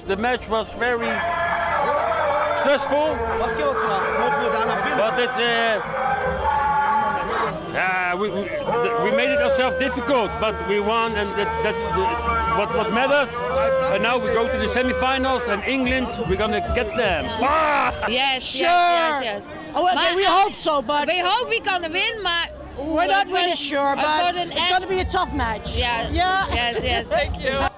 The match was very stressful, but we made it ourselves difficult, but we won, and that's what matters. And now we go to the semifinals, and England, we're gonna get them. Yes, sure. yes. Oh, okay, we hope so, but we hope we're gonna win, but we're not really sure. But it's gonna be a tough match. Yeah. Yeah. Yes. Thank you.